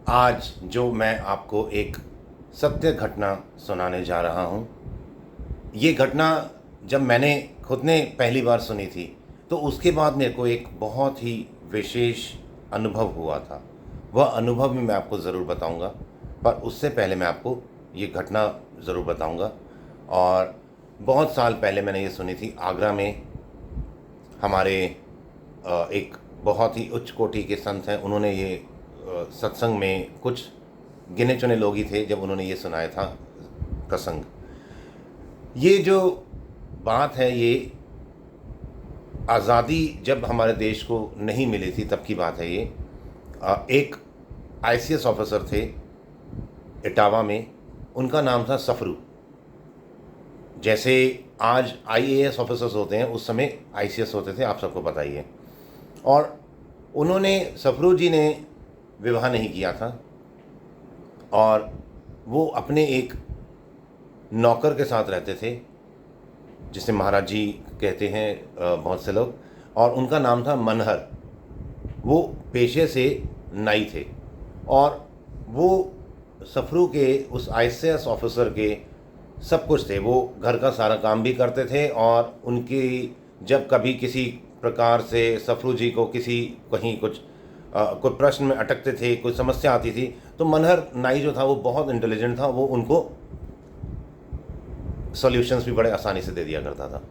आज जो मैं आपको एक सत्य घटना सुनाने जा रहा हूँ, ये घटना जब मैंने खुद ने पहली बार सुनी थी, तो उसके बाद मेरे को एक बहुत ही विशेष अनुभव हुआ था। वह अनुभव भी मैं आपको ज़रूर बताऊँगा, पर उससे पहले मैं आपको ये घटना ज़रूर बताऊँगा। और बहुत साल पहले मैंने ये सुनी थी। आगरा में हमारे एक बहुत ही उच्च कोटि के संत हैं, उन्होंने ये सत्संग में कुछ गिने चुने लोग ही थे जब उन्होंने ये सुनाया था प्रसंग। ये जो बात है, ये आज़ादी जब हमारे देश को नहीं मिली थी तब की बात है। ये एक आईसीएस ऑफिसर थे इटावा में, उनका नाम था सफरू। जैसे आज आईएएस ऑफिसर्स होते हैं, उस समय आईसीएस होते थे, आप सबको पता ही है। और उन्होंने, सफरू जी ने विवाह नहीं किया था और वो अपने एक नौकर के साथ रहते थे, जिसे महाराज जी कहते हैं बहुत से लोग, और उनका नाम था मनहर। वो पेशे से नाई थे और वो सफरू के, उस आईसीएस ऑफिसर के सब कुछ थे। वो घर का सारा काम भी करते थे और उनकी जब कभी किसी प्रकार से सफरू जी को किसी कहीं कुछ कोई प्रश्न में अटकते थे, कोई समस्या आती थी, तो मनहर नाई जो था वो बहुत इंटेलिजेंट था, वो उनको सॉल्यूशंस भी बड़े आसानी से दे दिया करता था।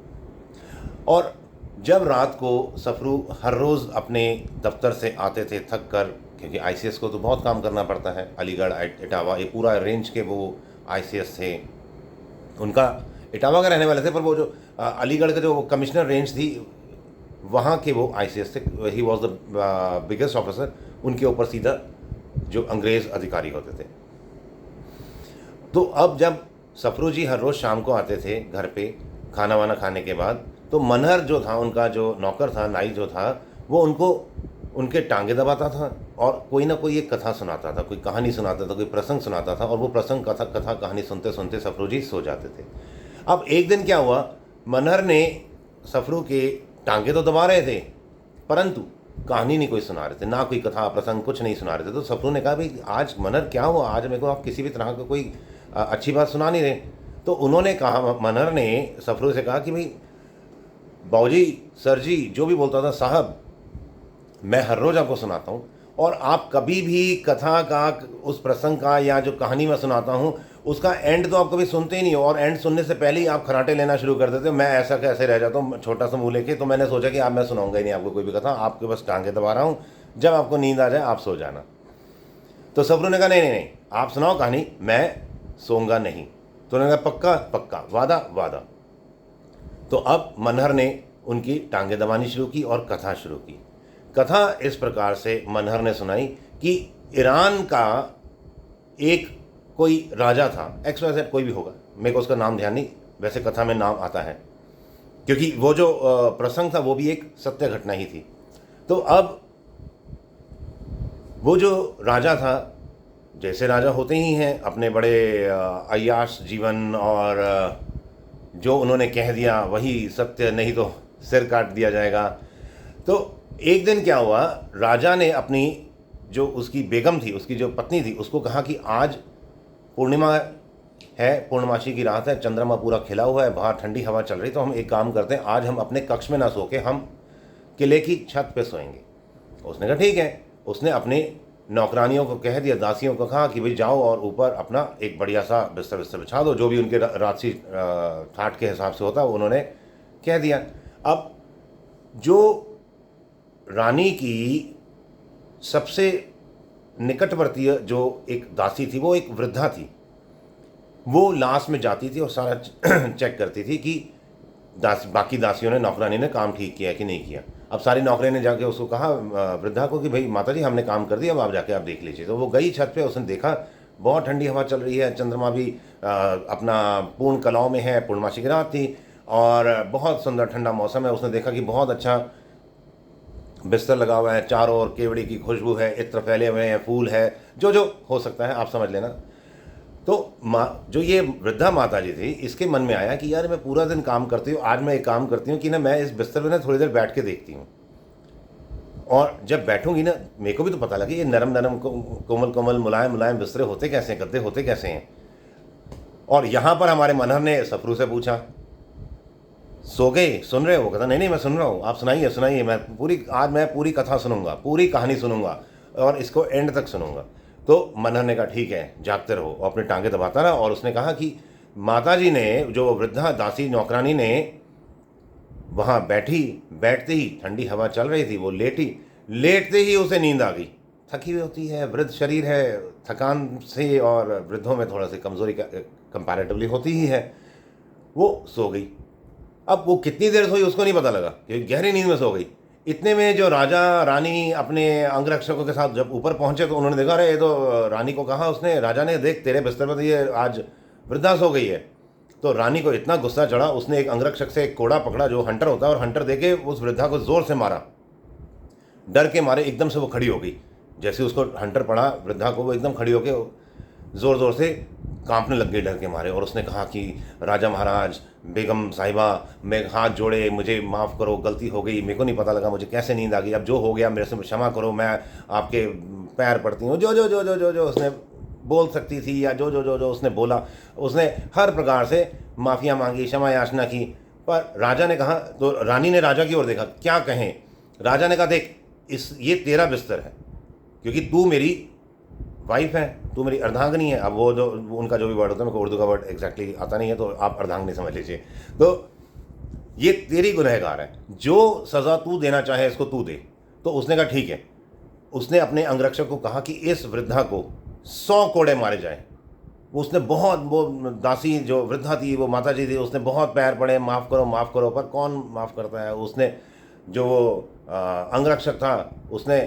और जब रात को सफरू हर रोज़ अपने दफ्तर से आते थे थक कर, क्योंकि आईसीएस को तो बहुत काम करना पड़ता है, अलीगढ़, इटावा, ये पूरा रेंज के वो आईसीएस थे। उनका इटावा का रहने वाले थे, पर वो जो अलीगढ़ का जो कमिश्नर रेंज थी, वहाँ के वो आईसीएस थे। He was the biggest officer. उनके ऊपर सीधा जो अंग्रेज़ अधिकारी होते थे। तो अब जब सफरू जी हर रोज़ शाम को आते थे घर पे खाना वाना खाने के बाद, तो मनहर जो था, उनका जो नौकर था, नाई जो था, वो उनको उनके टांगे दबाता था और कोई ना कोई एक कथा सुनाता था, कोई कहानी सुनाता था, कोई प्रसंग सुनाता था। और वो प्रसंग, कथा कहानी सुनते सुनते सफरू जी सो जाते थे। अब एक दिन क्या हुआ, मनहर ने सफरू के टांगे तो दबा रहे थे, परंतु कहानी नहीं कोई सुना रहे थे, ना कोई कथा प्रसंग, कुछ नहीं सुना रहे थे। तो सफरू ने कहा, भाई आज मनहर क्या हुआ, आज मेरे को आप किसी भी तरह का कोई अच्छी बात सुना नहीं रहे। तो उन्होंने कहा, मनहर ने सफरू से कहा कि भाई बाबूजी, सर जी, जो भी बोलता था, साहब मैं हर रोज़ आपको सुनाता हूँ, और आप कभी भी कथा का, उस प्रसंग का, या जो कहानी मैं सुनाता हूँ उसका एंड तो आप कभी सुनते ही नहीं हो, और एंड सुनने से पहले ही आप खराटे लेना शुरू कर देते हो। मैं ऐसा कैसे रह जाता हूँ छोटा सा मुँह लेके। तो मैंने सोचा कि आप, मैं सुनाऊंगा ही नहीं आपको कोई भी कथा, आपके बस टांगे दबा रहा हूँ, जब आपको नींद आ जाए आप सो जाना। तो सफरू ने कहा, नहीं नहीं नहीं, आप सुनाओ कहानी, मैं सोऊंगा नहीं। तो उन्होंने कहा, पक्का पक्का, वादा वादा। तो अब मनहर ने उनकी टांगे दबानी शुरू की और कथा शुरू की। कथा इस प्रकार से मनहर ने सुनाई कि ईरान का एक कोई राजा था, XYZ कोई भी होगा, मेरे को उसका नाम ध्यान नहीं, वैसे कथा में नाम आता है, क्योंकि वो जो प्रसंग था वो भी एक सत्य घटना ही थी। तो अब वो जो राजा था, जैसे राजा होते ही हैं, अपने बड़े अय्याश जीवन, और जो उन्होंने कह दिया वही सत्य, नहीं तो सिर काट दिया जाएगा। तो एक दिन क्या हुआ, राजा ने अपनी जो उसकी बेगम थी, उसकी जो पत्नी थी, उसको कहा कि आज पूर्णिमा है, पूर्णमासी की रात है, चंद्रमा पूरा खिला हुआ है, बाहर ठंडी हवा चल रही, तो हम एक काम करते हैं, आज हम अपने कक्ष में ना सो के हम किले की छत पे सोएंगे। उसने कहा ठीक है। उसने अपने नौकरानियों को कह दिया, दासियों को कहा कि भाई जाओ और ऊपर अपना एक बढ़िया सा बिस्तर बिछा दो, जो भी उनके राशि ठाट के हिसाब से होता, उन्होंने कह दिया। अब जो रानी की सबसे निकटवर्तीय जो एक दासी थी, वो एक वृद्धा थी। वो लास्ट में जाती थी और सारा चेक करती थी कि बाकी दासियों ने, नौकरानी ने काम ठीक किया कि नहीं किया। अब सारी नौकरी ने जाके उसको कहा, वृद्धा को, कि भाई माता जी हमने काम कर दिया, अब आप जाके आप देख लीजिए। तो वो गई छत पे, उसने देखा बहुत ठंडी हवा चल रही है, चंद्रमा भी अपना पूर्ण कलाओं में है, पूर्णमासी की रात थी और बहुत सुंदर ठंडा मौसम है। उसने देखा कि बहुत अच्छा बिस्तर लगा हुआ है, चारों ओर केवड़ी की खुशबू है, इत्र फैले हुए हैं, फूल है, जो जो हो सकता है आप समझ लेना। तो जो ये वृद्धा माता जी थी, इसके मन में आया कि यार मैं पूरा दिन काम करती हूँ, आज मैं एक काम करती हूँ कि ना मैं इस बिस्तर में ना थोड़ी देर बैठ के देखती हूँ। और जब बैठूंगी ना, मेरे को भी तो पता लगे ये नरम नरम कोमल कोमल मुलायम मुलायम बिस्तरे होते कैसे हैं, गद्दे होते कैसे हैं। और यहाँ पर हमारे मनहर ने सफरू से पूछा, सो गए, सुन रहे हो? कहता नहीं नहीं मैं सुन रहा हूँ, आप सुनाइए सुनाइए, आज मैं पूरी कथा सुनूंगा, पूरी कहानी सुनूंगा और इसको एंड तक सुनूंगा। तो मनहर ने कहा ठीक है, जागते रहो, और अपने टांगे दबाता रहा। और उसने कहा कि माताजी ने, जो वृद्धा दासी नौकरानी ने वहाँ बैठी, बैठते ही ठंडी हवा चल रही थी, वो लेटी, लेटते ही उसे नींद आ गई। थकी हुई होती है, वृद्ध शरीर है, थकान से, और वृद्धों में थोड़ा सी कमज़ोरी कंपैरेटिवली होती ही है। वो सो गई। अब वो कितनी देर सोई उसको नहीं पता लगा, क्योंकि गहरी नींद में सो गई। इतने में जो राजा रानी अपने अंगरक्षकों के साथ जब ऊपर पहुंचे तो उन्होंने देखा, अरे ये तो रानी को कहा उसने, राजा ने, देख तेरे बिस्तर पर तो ये आज वृद्धा सो गई है। तो रानी को इतना गुस्सा चढ़ा, उसने एक अंगरक्षक से एक कोड़ा पकड़ा जो हंटर होता है, और हंटर देके उस वृद्धा को जोर से मारा। डर के मारे एकदम से वो खड़ी हो गई। जैसे उसको हंटर पड़ा वृद्धा को, वो एकदम खड़ी होकर ज़ोर ज़ोर से कांपने लग गई डर के मारे। और उसने कहा कि राजा महाराज, बेगम साहिबा, मैं हाथ जोड़े, मुझे माफ़ करो, गलती हो गई, मेरे को नहीं पता लगा, मुझे कैसे नींद आ गई, अब जो हो गया मेरे से क्षमा करो, मैं आपके पैर पड़ती हूँ। जो जो जो जो जो जो उसने बोल सकती थी, या जो जो जो जो उसने बोला, उसने हर प्रकार से माफ़िया मांगी, क्षमा याचना की। पर राजा ने कहा, तो रानी ने राजा की ओर देखा, क्या कहें। राजा ने कहा, देख ये तेरा बिस्तर है, क्योंकि तू मेरी वाइफ है, तू मेरी अर्धांगिनी है। अब वो जो उनका जो भी वर्ड होता है, मेरे को उर्दू का वर्ड एग्जैक्टली आता नहीं है, तो आप अर्धांगिनी समझ लीजिए। तो ये तेरी गुनहगार है, जो सज़ा तू देना चाहे इसको तू दे। तो उसने कहा ठीक है। उसने अपने अंगरक्षक को कहा कि इस वृद्धा को 100 कोड़े मारे जाए। उसने बहुत, वो दासी जो वृद्धा थी, वो माता जी थी, उसने बहुत पैर पड़े, माफ़ करो, पर कौन माफ़ करता है। उसने जो वो अंगरक्षक था, उसने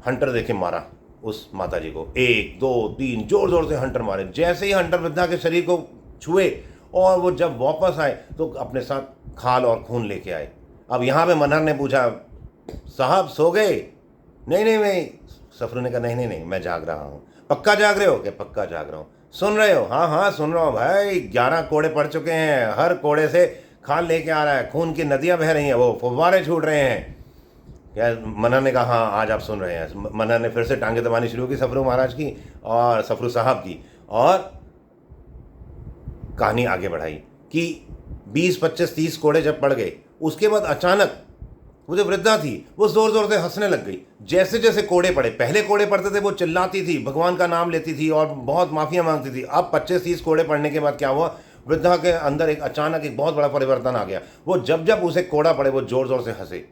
हंटर देके मारा उस माता जी को, 1 2 3 जोर जोर से हंटर मारे। जैसे ही हंटर वृद्धा के शरीर को छुए, और वो जब वापस आए तो अपने साथ खाल और खून लेके आए। अब यहाँ पे मनहर ने पूछा, साहब सो गए? नहीं नहीं नहीं, सफरू ने कहा नहीं नहीं नहीं, मैं जाग रहा हूँ। पक्का जाग रहे हो? क्या पक्का जाग रहा हूँ। सुन रहे हो? हाँ हाँ सुन रहा हूँ भाई, 11 कोड़े पड़ चुके हैं, हर कोड़े से खाल लेके आ रहा है, खून की नदियाँ बह रही हैं, वो फुव्वारे छूट रहे हैं। क्या मनहर ने कहा, हाँ आज आप सुन रहे हैं। मनहर ने फिर से टांगे दबानी शुरू की सफरू महाराज की और सफरू साहब की, और कहानी आगे बढ़ाई कि 20 25 30 कोड़े जब पड़ गए, उसके बाद अचानक वो जो वृद्धा थी वो जोर जोर से हंसने लग गई। जैसे जैसे कोड़े पड़े, पहले कोड़े पड़ते थे वो चिल्लाती थी, भगवान का नाम लेती थी और बहुत माफिया मांगती थी। अब 25 30 कोड़े पड़ने के बाद क्या हुआ, वृद्धा के अंदर एक अचानक एक बहुत बड़ा परिवर्तन आ गया। वो जब जब उसे कोड़ा पड़े वो जोर जोर से हंसे,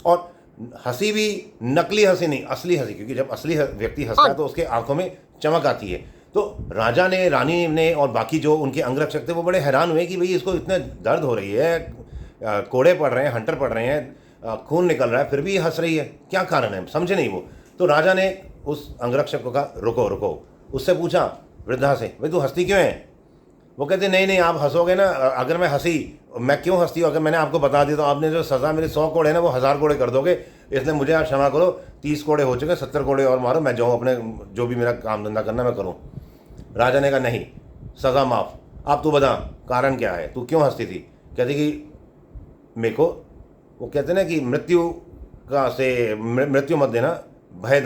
और हंसी भी नकली हंसी नहीं, असली हंसी, क्योंकि जब असली व्यक्ति हंसता है तो उसके आंखों में चमक आती है। तो राजा ने, रानी ने और बाकी जो उनके अंगरक्षक थे वो बड़े हैरान हुए कि भाई इसको इतने दर्द हो रही है, कोड़े पड़ रहे हैं, हंटर पड़ रहे हैं, खून निकल रहा है, फिर भी हंस रही है, क्या कारण है, समझे नहीं वो। तो राजा ने उस अंगरक्षक को कहा, रुको रुको। उससे पूछा वृद्धा से, भाई तू हंसती क्यों है? वो कहते नहीं नहीं, आप हंसोगे ना, अगर मैं हंसी, मैं क्यों हंसती हूँ, अगर मैंने आपको बता दी तो आपने जो सज़ा मेरे 100 कोड़े ना वो 1000 कोड़े कर दोगे, इसलिए मुझे आप क्षमा करो, 30 कोड़े हो चुके, 70 कोड़े और मारो, मैं जाऊँ अपने जो भी मेरा काम धंधा करना मैं करूँ। राजा ने कहा नहीं, सज़ा माफ़, अब तू बता कारण क्या है, तू क्यों हंसती थी? कहती कि मेरे को, वो कहते ना कि मृत्यु मत देना, भय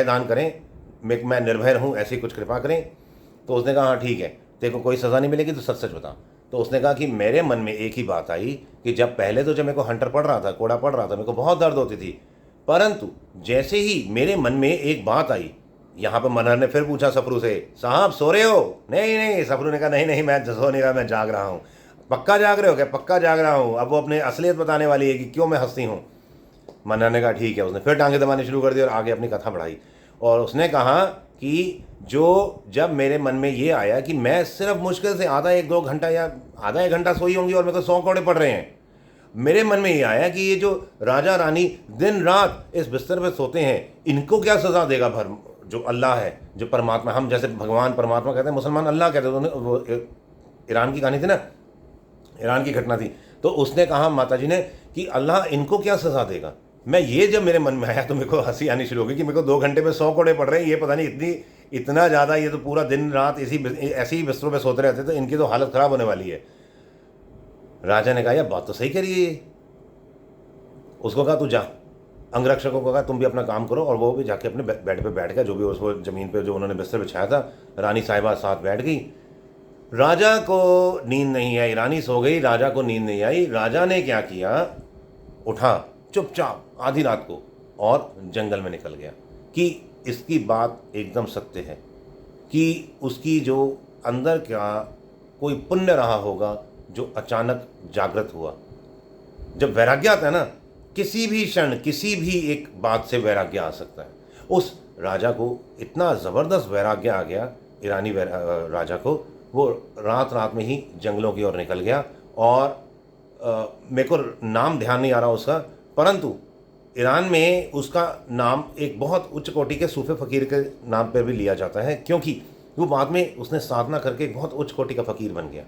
दान करें, मैं निर्भय हूँ, ऐसी कुछ कृपा करें। तो उसने कहा हाँ ठीक है, तेरे को कोई सज़ा नहीं मिलेगी, तो सच सच बता। तो उसने कहा कि मेरे मन में एक ही बात आई कि जब मेरे को हंटर पड़ रहा था, कोड़ा पड़ रहा था, मेरे को बहुत दर्द होती थी, परंतु जैसे ही मेरे मन में एक बात आई। यहाँ पर मनहर ने फिर पूछा सफरू से, साहब सो रहे हो? नहीं नहीं, सफरू ने कहा नहीं नहीं, मैं सो नहीं रहा, मैं जाग रहा हूँ। पक्का जाग रहे हो? क्या पक्का जाग रहा हूँ। अब वो अपने असलियत बताने वाली है कि क्यों मैं हंसती हूँ। मनहर ने कहा ठीक है। उसने फिर टांगे दबानी शुरू कर दी और आगे अपनी कथा बढ़ाई, और उसने कहा कि जब मेरे मन में ये आया कि मैं सिर्फ मुश्किल से आधा 1 2 घंटा या आधा 1 घंटा सोई होंगी और मेरे को 100 कोड़े पड़ रहे हैं, मेरे मन में ये आया कि ये जो राजा रानी दिन रात इस बिस्तर पे सोते हैं, इनको क्या सज़ा देगा जो अल्लाह है, जो परमात्मा, हम जैसे भगवान परमात्मा कहते हैं, मुसलमान अल्लाह कहते हैं। वो ईरान की कहानी थी ना, ईरान की घटना थी। तो उसने कहा माता जी ने कि अल्लाह इनको क्या सज़ा देगा। मैं ये जब मेरे मन में आया तो मेरे को हंसी आनी शुरू हो गई कि मेरे को 2 घंटे में 100 कोड़े पड़ रहे हैं, ये पता नहीं इतना ज़्यादा, ये तो पूरा दिन रात ऐसे ही बिस्तरों पे सोते रहते, तो इनकी तो हालत ख़राब होने वाली है। राजा ने कहा यार बात तो सही कह रही है। उसको कहा तू जा, अंगरक्षकों को कहा तुम भी अपना काम करो, और वो भी जाके अपने बेड पे बैठ गया, जो भी उसको ज़मीन पे जो उन्होंने बिस्तर बिछाया था। रानी साहिबा साथ बैठ गई। राजा को नींद नहीं आई, रानी सो गई, राजा को नींद नहीं आई। राजा ने क्या किया, उठा चुपचाप आधी रात को और जंगल में निकल गया। कि इसकी बात एकदम सत्य है कि उसकी जो अंदर क्या कोई पुण्य रहा होगा जो अचानक जागृत हुआ। जब वैराग्य आता है ना, किसी भी क्षण किसी भी एक बात से वैराग्य आ सकता है। उस राजा को इतना ज़बरदस्त वैराग्य आ गया, ईरानी राजा को, वो रात रात में ही जंगलों की ओर निकल गया। और मेरे को नाम ध्यान नहीं आ रहा उसका, परंतु ईरान में उसका नाम एक बहुत उच्च कोटि के सूफे फ़कीर के नाम पर भी लिया जाता है, क्योंकि वो बाद में उसने साधना करके एक बहुत उच्च कोटि का फ़कीर बन गया।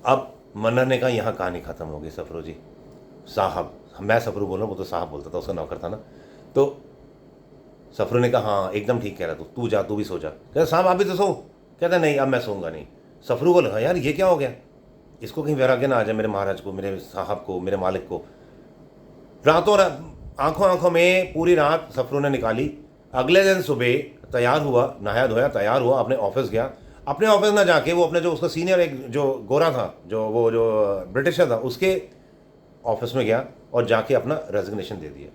अब मन्नर ने कहा यहाँ कहानी ख़त्म हो गई सफरू जी। साहब, मैं सफरू बोल रहा हूँ, वो तो साहब बोलता था, उसका नौकर था ना। तो सफरू ने कहा हाँ एकदम ठीक कह रहा तू जा, तू भी सो जा। कहता साहब आप भी तो सो। कहता नहीं अब मैं सोऊंगा नहीं। सफरू को लगा यार ये क्या हो गया, इसको कहीं वैराग्य ना आ जाए मेरे महाराज को, मेरे साहब को, मेरे मालिक को। रातों आंखों आंखों में पूरी रात सफरू ने निकाली। अगले दिन सुबह तैयार हुआ, नहाया धोया, तैयार हुआ, अपने ऑफिस गया। अपने ऑफिस ना जाके वो अपने जो उसका सीनियर एक जो गोरा था, जो ब्रिटिशर था, उसके ऑफिस में गया और जाके अपना रेजिग्नेशन दे दिया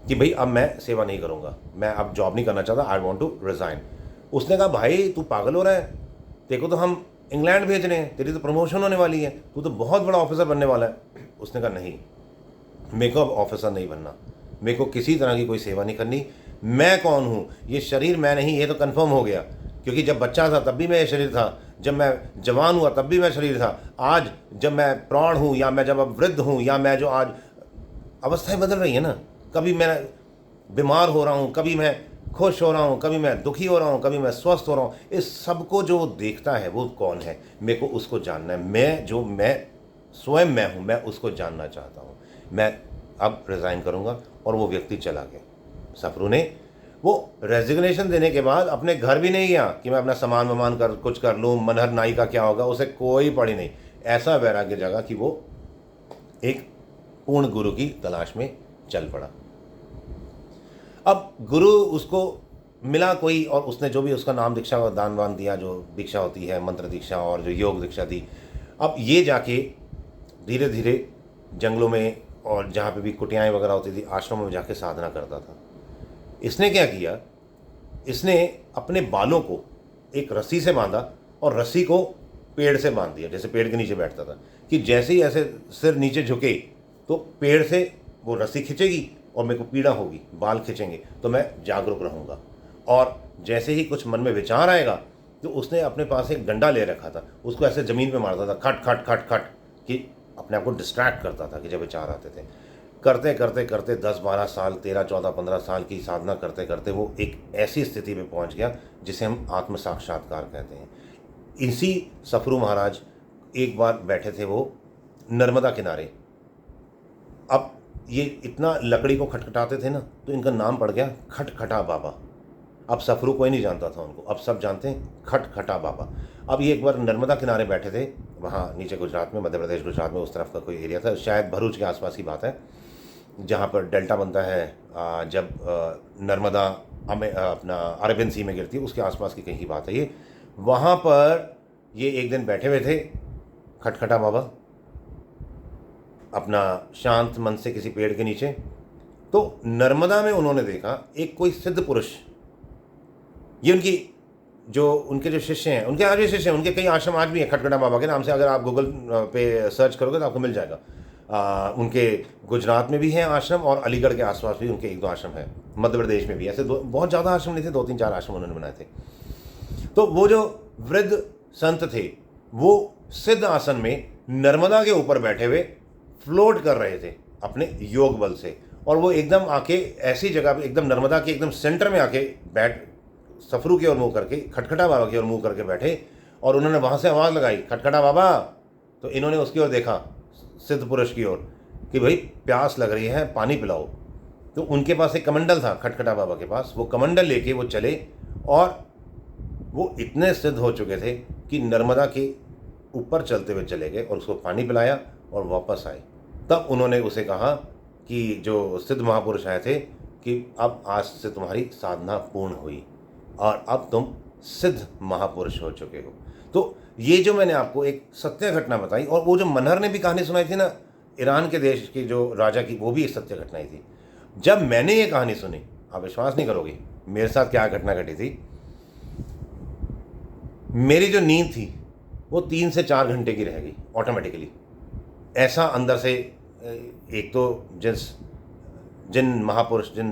कि भाई अब मैं सेवा नहीं करूँगा, मैं अब जॉब नहीं करना चाहता, आई वॉन्ट टू रिज़ाइन। उसने कहा भाई तू पागल हो रहा है, तेरे को तो हम इंग्लैंड भेज रहे हैं, तेरी तो प्रमोशन होने वाली है, तू तो बहुत बड़ा ऑफिसर बनने वाला है। उसने कहा नहीं, मेरे को अब ऑफिसर नहीं बनना, मेरे को किसी तरह की कोई सेवा नहीं करनी। मैं कौन हूँ, ये शरीर मैं नहीं, ये तो कंफर्म हो गया, क्योंकि जब बच्चा था तब भी मैं ये शरीर था, जब मैं जवान हुआ तब भी मैं शरीर था, आज जब मैं प्रौढ़ हूँ या मैं जब अब वृद्ध हूँ या मैं जो आज अवस्थाएं बदल रही है ना, कभी मैं बीमार हो रहा हूँ, कभी मैं खुश हो रहा हूँ, कभी मैं दुखी हो रहा हूँ, कभी मैं स्वस्थ हो रहा हूँ। इस सब को जो देखता है वो कौन है, मेरे को उसको जानना है। मैं स्वयं मैं हूँ, मैं उसको जानना चाहता हूँ। मैं अब रिज़ाइन करूँगा। और वो व्यक्ति चला गया। सफरू ने वो रेजिग्नेशन देने के बाद अपने घर भी नहीं गया कि मैं अपना सामान वामान कर कुछ कर लूँ, मनहर नाई का क्या होगा, उसे कोई पड़ी नहीं। ऐसा वैराग्य जगह कि वो एक पूर्ण गुरु की तलाश में चल पड़ा। अब गुरु उसको मिला कोई, और उसने जो भी उसका नाम दीक्षा और दान वान दिया, जो दीक्षा होती है मंत्र दीक्षा और जो योग दीक्षा दी। अब ये जाके धीरे धीरे जंगलों में और जहाँ पे भी कुटियाएँ वगैरह होती थी, आश्रमों में जाके साधना करता था। इसने क्या किया, इसने अपने बालों को एक रस्सी से बांधा और रस्सी को पेड़ से बांध दिया, जैसे पेड़ के नीचे बैठता था, कि जैसे ही ऐसे सिर नीचे झुके तो पेड़ से वो रस्सी खिंचेगी और मेरे को पीड़ा होगी, बाल खिंचेंगे तो मैं जागरूक रहूँगा। और जैसे ही कुछ मन में विचार आएगा तो उसने अपने पास एक डंडा ले रखा था, उसको ऐसे ज़मीन पे मारता था, खट खट खट खट, कि अपने आप को डिस्ट्रैक्ट करता था कि जब विचार आते थे। करते करते करते 10-12 साल, 13-14-15 साल की साधना करते करते वो एक ऐसी स्थिति में पहुंच गया जिसे हम आत्म साक्षात्कार कहते हैं। इसी सफरू महाराज एक बार बैठे थे वो नर्मदा किनारे। अब ये इतना लकड़ी को खटखटाते थे ना, तो इनका नाम पड़ गया खटखटा बाबा। अब सफरू कोई नहीं जानता था उनको, अब सब जानते हैं खटखटा बाबा। अब ये एक बार नर्मदा किनारे बैठे थे, वहाँ नीचे गुजरात में, मध्य प्रदेश गुजरात में उस तरफ का कोई एरिया था, शायद भरूच के आसपास की बात है, जहाँ पर डेल्टा बनता है जब नर्मदा अपना अरबियन सी में गिरती है, उसके आसपास की कहीं की बात है ये। वहाँ पर ये एक दिन बैठे हुए थे खटखटा बाबा अपना शांत मन से किसी पेड़ के नीचे। तो नर्मदा में उन्होंने देखा एक कोई सिद्ध पुरुष, ये उनके जो शिष्य हैं, उनके आज भी शिष्य हैं, उनके कई आश्रम आज भी हैं खटखटा बाबा के नाम से, अगर आप गूगल पे सर्च करोगे तो आपको मिल जाएगा। उनके गुजरात में भी हैं आश्रम और अलीगढ़ के आसपास भी उनके 1-2 आश्रम हैं, मध्य प्रदेश में भी। ऐसे बहुत ज़्यादा आश्रम नहीं थे, 2-3-4 आश्रम उन्होंने बनाए थे। तो वो जो वृद्ध संत थे वो सिद्ध आसन में नर्मदा के ऊपर बैठे हुए फ्लोट कर रहे थे अपने योग बल से, और वो एकदम आके ऐसी जगह पे एकदम नर्मदा के एकदम सेंटर में आके बैठ, सफरू की ओर मुँह करके, खटखटा बाबा की ओर मुँह करके बैठे, और उन्होंने वहाँ से आवाज़ लगाई खटखटा बाबा। तो इन्होंने उसकी ओर देखा, सिद्ध पुरुष की ओर, कि भाई प्यास लग रही है, पानी पिलाओ। तो उनके पास एक कमंडल था खटखटा बाबा के पास, वो कमंडल लेके वो चले, और वो इतने सिद्ध हो चुके थे कि नर्मदा के ऊपर चलते हुए चले गए और उसको पानी पिलाया और वापस आए। तब उन्होंने उसे कहा कि जो सिद्ध महापुरुष आए थे कि अब आज से तुम्हारी साधना पूर्ण हुई और अब तुम सिद्ध महापुरुष हो चुके हो। तो ये जो मैंने आपको एक सत्य घटना बताई, और वो जो मनहर ने भी कहानी सुनाई थी ना, ईरान के देश की जो राजा की, वो भी एक सत्य घटना ही थी। जब मैंने ये कहानी सुनी, आप विश्वास नहीं करोगे मेरे साथ क्या घटना घटी थी। मेरी जो नींद थी वो 3 से 4 घंटे की रह गई ऑटोमेटिकली। ऐसा अंदर से एक तो जिन महापुरुष, जिन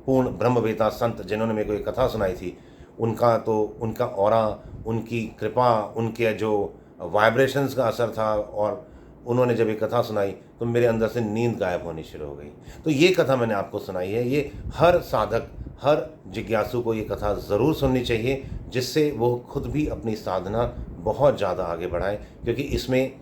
पूर्ण ब्रह्मवेता संत जिन्होंने मेरे को एक कथा सुनाई थी, उनका ऑरा, उनकी कृपा, उनके जो वाइब्रेशंस का असर था, और उन्होंने जब ये कथा सुनाई तो मेरे अंदर से नींद गायब होनी शुरू हो गई। तो ये कथा मैंने आपको सुनाई है। ये हर साधक, हर जिज्ञासु को ये कथा ज़रूर सुननी चाहिए, जिससे वो खुद भी अपनी साधना बहुत ज़्यादा आगे बढ़ाए, क्योंकि इसमें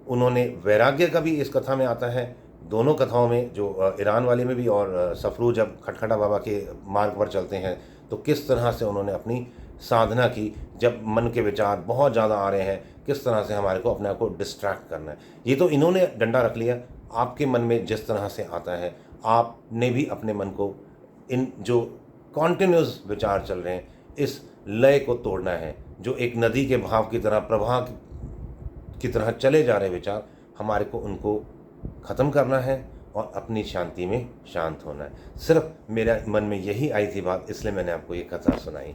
उन्होंने वैराग्य का भी इस कथा में आता है। दोनों कथाओं में, जो ईरान वाले में भी और सफरू जब खटखटा बाबा के मार्ग पर चलते हैं तो किस तरह से उन्होंने अपनी साधना की, जब मन के विचार बहुत ज़्यादा आ रहे हैं किस तरह से हमारे को अपने आप को डिस्ट्रैक्ट करना है। ये तो इन्होंने डंडा रख लिया। आपके मन में जिस तरह से आता है, आपने भी अपने मन को इन जो कॉन्टिन्यूस विचार चल रहे हैं, इस लय को तोड़ना है। जो एक नदी के भाव की तरह, प्रवाह की तरह चले जा रहे विचार, हमारे को उनको ख़त्म करना है और अपनी शांति में शांत होना है। सिर्फ मेरे मन में यही आई थी बात, इसलिए मैंने आपको ये कथा सुनाई।